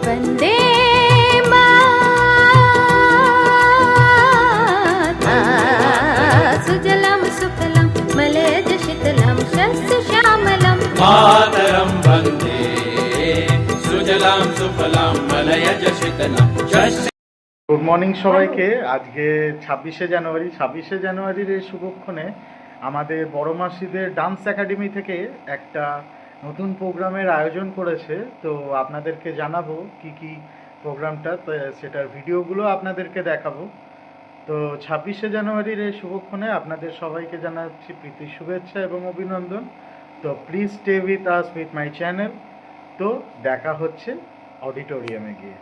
वन्दे माता सुजलं सुफलं मलयज शीतलं शस्यश्यामलं मातरं वन्दे सुजलां सुफलां मलयज शीतलां शस्य। গুড মর্নিং সবাইকে। আজকে 26শে জানুয়ারির এই শুভক্ষণে আমাদের বড় মাসিদের ডান্স একাডেমি থেকে একটা নতুন প্রোগ্রামের আয়োজন করেছে। তো আপনাদেরকে জানাবো কি কি প্রোগ্রামটা, সেটার ভিডিওগুলো আপনাদেরকে দেখাবো। তো 26শে জানুয়ারির এই শুভক্ষণে আপনাদের সবাইকে জানাচ্ছি প্রীতি শুভেচ্ছা এবং অভিনন্দন। তো please stay with us with my channel. তো দেখা হচ্ছে অডিটোরিয়ামে গিয়ে।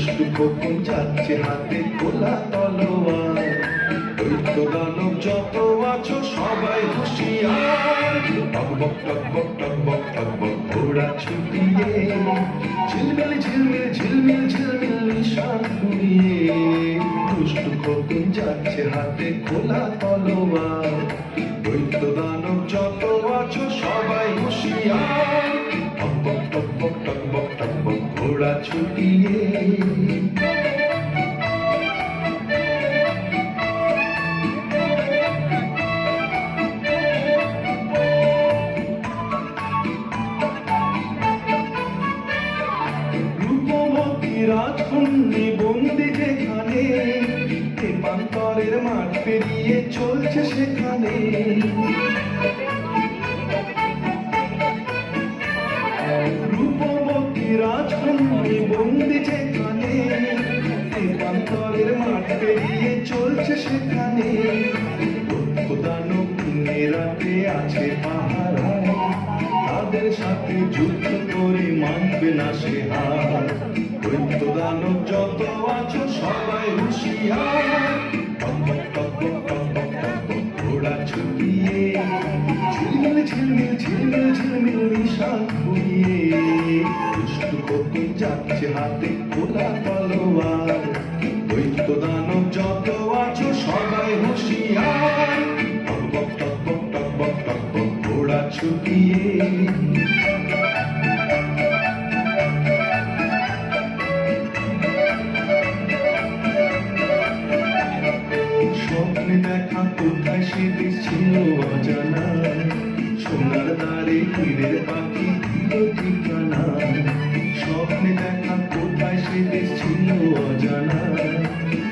দুষ্টু খোকন যাচ্ছে হাতে খোলা তলোয়ার। দৈত্য দানব যত আছো সবাই হুঁশিয়ার। টকবক টকবক টকবক টকবক ঘোড়া ছুটিয়ে, ঝিলমিল ঝিলমিল ঝিলমিল ঝিলমিল নিশান ঘুরিয়ে। দুষ্টু খোকন যাচ্ছে হাতে খোলা তলোয়ার। দৈত্য দানব যত আছো সবাই হুঁশিয়ার। টকবক টকবক টকবক টকবক ঘোড়া ছুটিয়ে। রূপবতী রাজকন্যা বন্দি যেখানে, প্রান্তরের মাঠ পেরিয়ে চলছে সেখানে। রূপবতী রাজকন্যা বন্দি যেখানে, প্রান্তরের মাঠ পেরিয়ে চলছে সেখানে। দানব রাতে আছে পাহারায়, তাদের সাথে যুদ্ধ করে মানবে না সে হার। দৈত্য দানব যত আছো সবাই হুঁশিয়ার। টকবক টকবক টকবক টকবক ঘোড়া ছুটিয়ে, ঝিলমিল ঝিলমিল ঝিলমিল ঝিলমিল নিশান ঘুরিয়ে। দুষ্টু খোকন যাচ্ছে হাতে খোলা তলোয়ার। দৈত্য দানব যত আছো সবাই হুঁশিয়ার। টকবক টকবক টকবক টকবক ঘোড়া ছুটিয়ে। স্বপ্নে দেখা কোথায় সে দেশ ছিল অজানা, সোনার দ্বারে হীরের পাখি দিল ঠিকানা। স্বপ্নে দেখা কোথায় সে দেশ ছিল অজানা,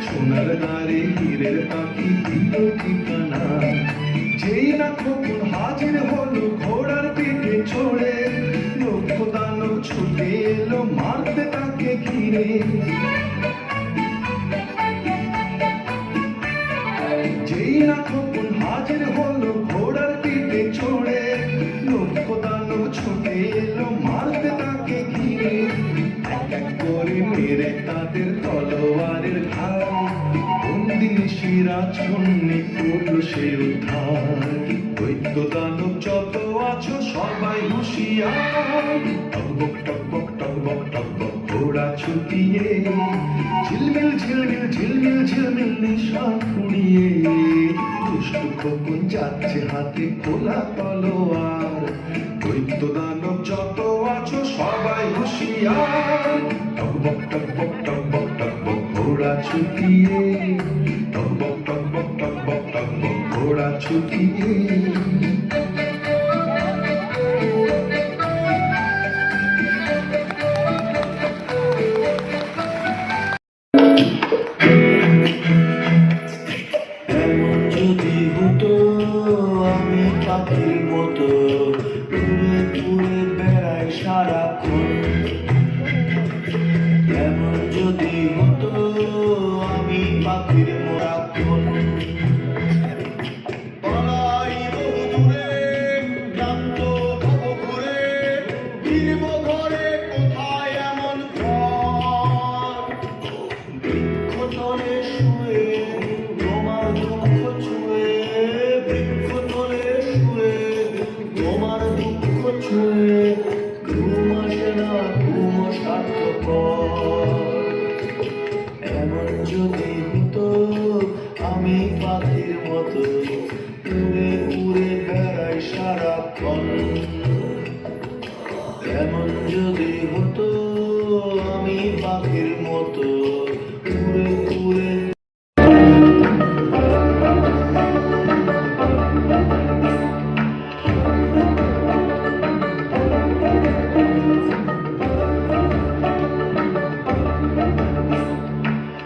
সোনার দ্বারে হীরের পাখি দিল ঠিকানা। যেই না খোকন হাজির হলো ঘোড়ার পিঠে চড়ে, লক্ষ দানব ছুটে এলো মারতে তাকে ঘিরে। যেই না খোকন হাজির হলো ঘোড়ার পিঠে চড়ে, লক্ষ দানব ছুটে এলো মারতে তাকে ঘিরে। এক এক করে মেরে তাদের তলোয়ারের ঘাই, বন্দিনী রাজকন্যা করল সে উদ্ধার। দৈত্য দানব যত আছো সবাই হুঁশিয়ার। টকবক টকবক টকবক টকবক ঘোড়া ছুটিয়ে, ঝিলমিল ঝিলমিল ঝিলমিল ঝিলমিল নিশান ঘুরিয়ে। দুষ্টু খোকন যাচ্ছে হাতে খোলা তলোয়ার। দৈত্য দানব যত আছো সবাই হুঁশিয়ার। টকবক টকবক টকবক টকবক ঘোড়া ছুটিয়ে, টকবক টকবক টকবক টকবক ঘোড়া ছুটিয়ে। যদি হতো আমি পাখির মতো, উড়ে উড়ে বেড়াই সারাক্ষণ। এমন যদি হতো আমি পাখির মরাক্ষণ। পালাই বহু দূরে, ক্লান্ত হব ঘুরে, ফিরব ঘরে কোথায় এমন ঘর। বৃক্ষতলে শুয়ে তোমার দুঃখ ছুঁয়ে, বৃক্ষতলে শুয়ে তোমার দুঃখ ছুঁয়ে। ঘুম আসে না, ঘুম স্বার্থপর। এমন যদি হতো আমি পাখির মতো, উড়ে উড়ে বেড়াই সারাক্ষণ। এমন যদি হতো আমি পাখির মতো, উড়ে উড়ে।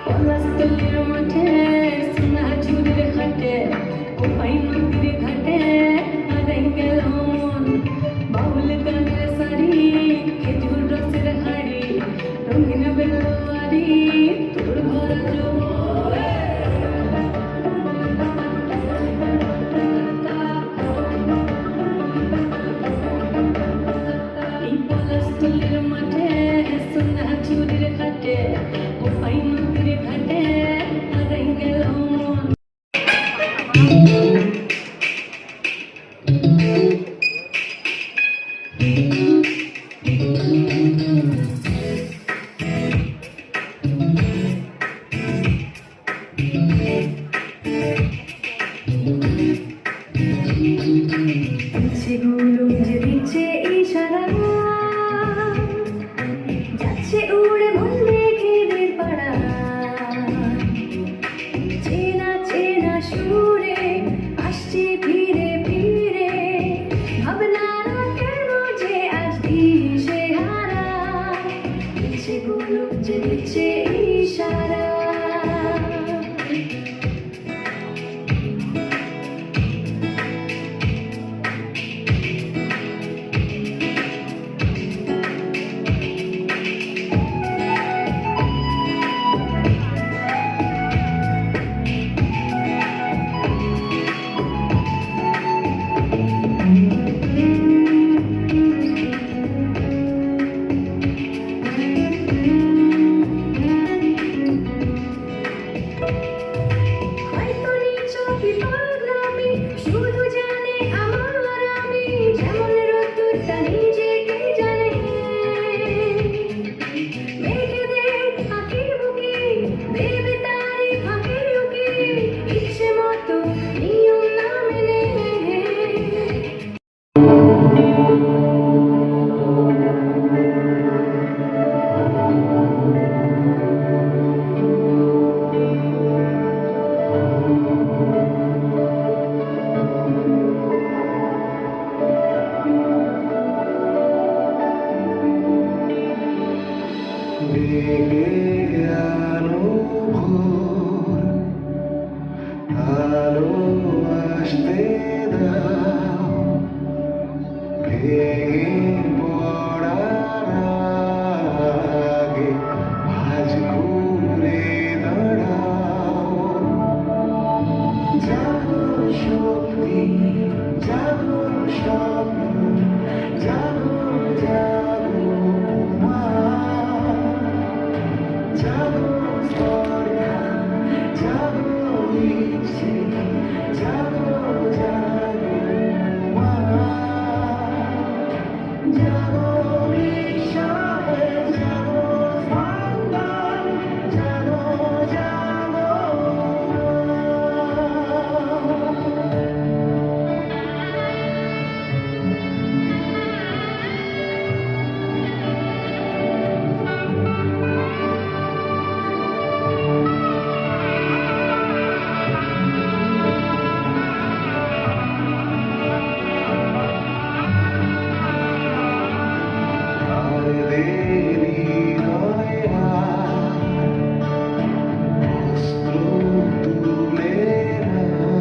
পলাশতলির মাঠে সোনা ঝুড়ির ঘাটে, কোপাই নদীর ঘাটে হারাই গেল মন। বাউল গানের শাড়ি, খেজুর রসের হাড়ি, রঙিন বেলোয়ারি তোর ভরা জোয়ার। এই পলাশতলির মাঠে সোনা ঝুড়ির ঘাটে, যে দিচ্ছে ইশারা। হয়তো নিছকই পাগলামি, শুধু জানে আমার আমি, যেমন রোদ্দুরটা নিজেকে জানে। মেঘেদের ফাঁকে বুকে দেবে তারি ফাঁকে রুকে, ইচ্ছে মতো নিয়ম না মেনে। বেগে আলো ভোর, আলো আসতে দাও, ভেঙে পড়ার আগে আজ ঘুরে দাঁড়াও। জাগো শক্তি, জাগো স্বপ্ন, জাগো জাগো মা, জাগো স্পর্ধা, জাগো ইচ্ছে, জাগো জাগো মা, জাগো বিষয়, জাগো স্পন্দন, জাগো জাগো আর দেরি নয় আর, অস্ত্র তুলে নাও।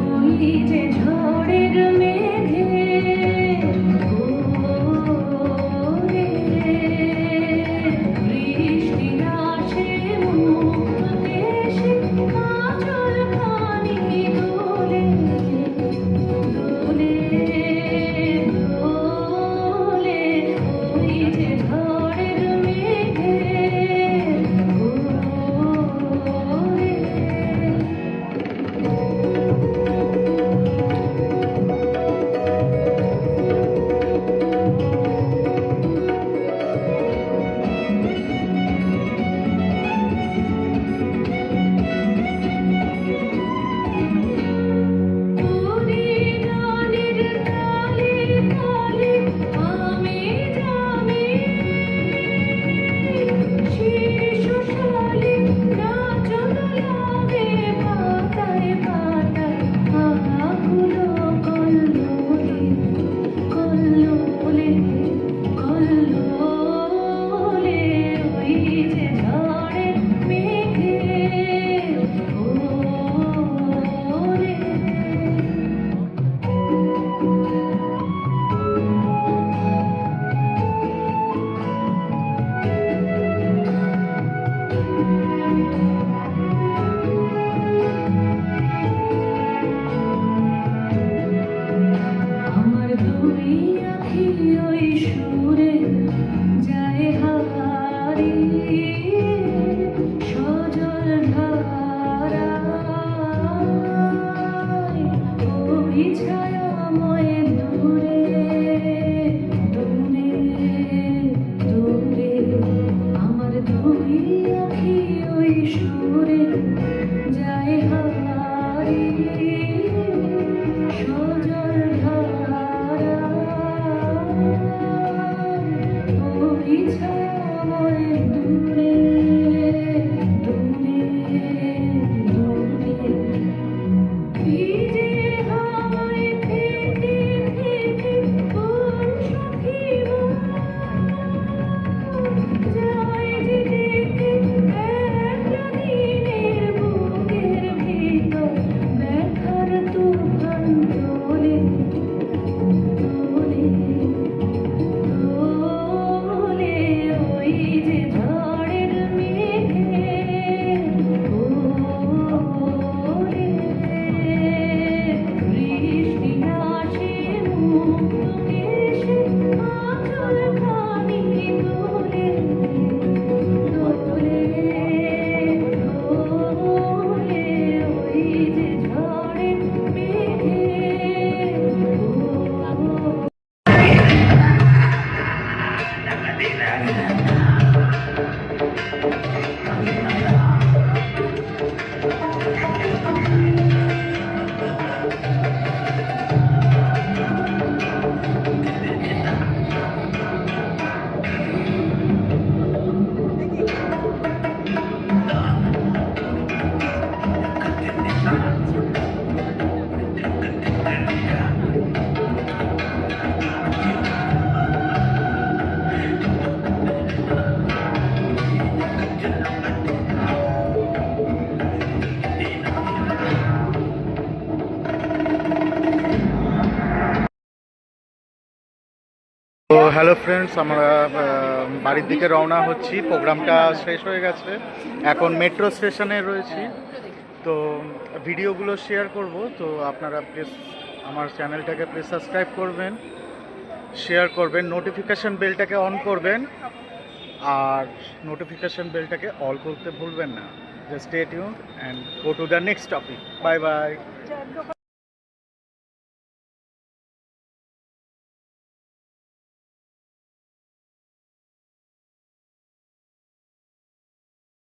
ওই যে ঝড়ের মেঘে ওরে, বৃষ্টি আসে মুক্ত দেশে, আঁচল খানি দোলে দোলে দোলে। ওই যে ঝড়ের মেঘে ওরে। ওরে গানের তালে তালে আমি জানি, শিশুশালী নাচন লাগে পাতায় পাতায়, আকুলো কল্লোলে কল্লোলে কল্লোলে। ওই যে ঝড়ের মেঘে ওরে। আমার দুই আখি ওই সুরে যায় হারিয়ে, সজল ধারায় ওই ছায়াময় দূরে দূরে দূরে। আমার দুই আখি ওই সুরে যায় হারিয়ে, সজল ধারায় ছায়াময় দূরে দূরে দূরে ভিজে হাওয়ায় থেকে থেকে কোন সখী যায় যে ডেকে একটা দিনের বুকের ভিতর ব্যথার তুফান তোলে তোলে তোলে ওই যে ঝড়ের মেঘে ওরে বৃষ্টি আসে মুক্ত কেশে আঁচল খানি তোলে তোলে তোলে ওই যে ঝড়ের মেঘে তো হ্যালো ফ্রেন্ডস, আমরা বাড়ির দিকে রওনা হচ্ছি। প্রোগ্রামটা শেষ হয়ে গেছে, এখন মেট্রো স্টেশনে রয়েছি। তো ভিডিওগুলো শেয়ার করব, তো আপনারা প্লিজ আমার চ্যানেলটাকে প্লিজ সাবস্ক্রাইব করবেন, শেয়ার করবেন, নোটিফিকেশান বেলটাকে অন করবেন, আর নোটিফিকেশান বেলটাকে অল করতে ভুলবেন না। Just stay tuned and go to the next topic. Bye bye.